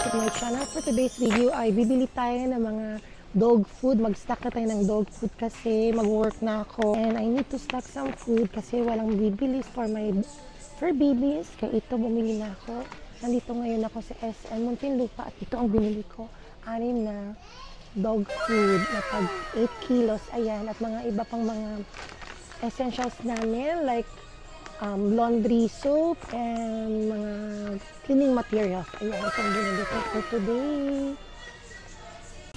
to my channel. For today's video ay bibili tayo ng mga dog food. Mag-stock na tayo ng dog food kasi mag-work na ako. And I need to stock some food kasi walang bibilis for babies. Kaya ito, bumili na ako. Nandito ngayon ako sa SM Muntinlupa at ito ang binili ko. 6 na dog food na tag 8 kilos. Ayan. At mga iba pang mga essentials namin like laundry soap and mga cleaning materials. Ayan, itong binili ko for today.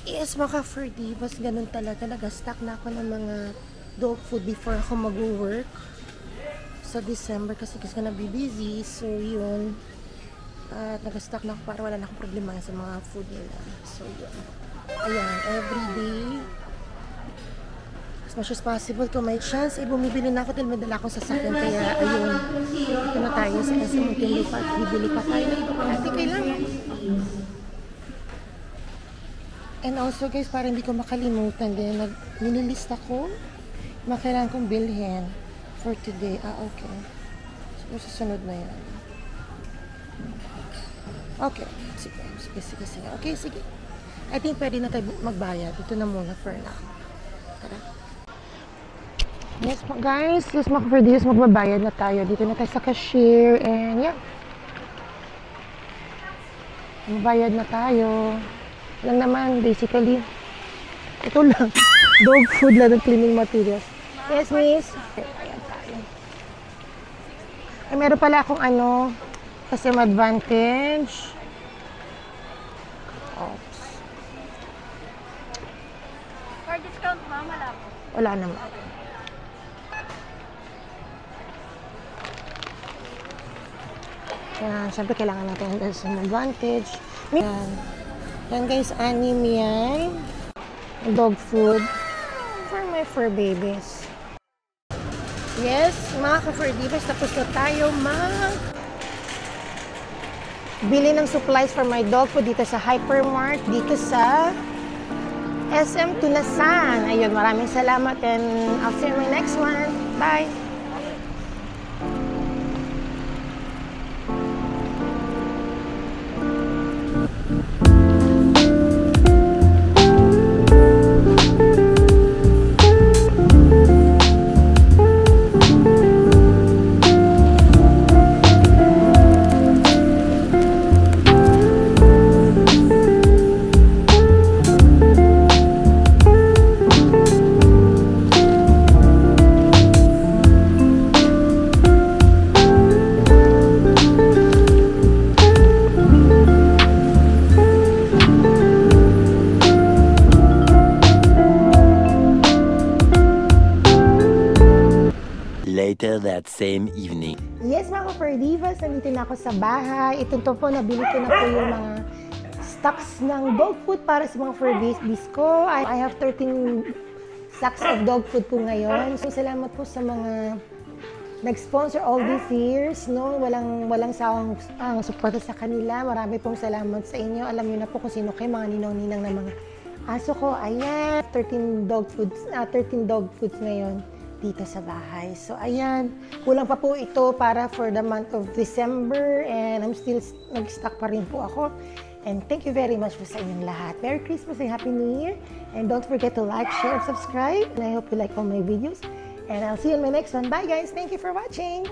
Yes, mga Ferdivas, ganun talaga. Nag-stock na ako ng mga dog food before ako mag-work sa December kasi gonna be busy. So, yun. At nag-stock na ako para wala na akong problema sa mga food nila. So, yun. Ayan, everyday. As much as possible, kung may chance, bumibili na ako dahil may dala akong sasakyan. Kaya, ayun, ito na tayo sa SM Muntinlupa at bibili pa tayo ng iba pa natin kailangan. And also, guys, para hindi ko makalimutan din, nililista ko mga kailangan kong bilhin for today. Okay. So, susunod na yan. Okay. Sige. Okay, sige. I think pwede na tayo magbayad. Ito na muna for now. Tara. Yes, guys. Yes, mga Ferdivas, magbabayad na tayo. Dito na tayo sa cashier. And, yeah. Magbayad na tayo. Lang naman, basically. Ito lang. Dog food lang ng cleaning materials. Yes, miss. Ayan tayo. Ay, meron pala akong kasi advantage. Oops. For discount, ma'am, wala po. Wala naman. Yan, syempre kailangan natin some advantage. Yan guys, 6 yan. Dog food for my fur babies. Yes, mga ka-Ferdivas, tapos na tayo bili ng supplies for my dog food dito sa Hypermart, dito sa SM Tunasan. Ayun, maraming salamat and I'll see you in my next one. Bye! Later that same evening. Yes, mga Ferdivas, nandito na ako sa bahay. Ito po, nabili ko na po yung mga stocks ng dog food para sa mga fur babies ko. I have 13 stocks of dog food po ngayon. So, salamat po sa mga nag-sponsor all these years. No? Walang sawang suporta sa kanila. Marami pong salamat sa inyo. Alam niyo na po kung sino kayo, mga ninong-ninang na mga aso ko. Ayan, 13 dog foods ngayon dito sa bahay. So, ayan. Kulang pa po ito para for the month of December and I'm still nag-stock pa rin po ako. And thank you very much po sa inyong lahat. Merry Christmas and Happy New Year. And don't forget to like, share, and subscribe. And I hope you like all my videos. And I'll see you in my next one. Bye, guys. Thank you for watching.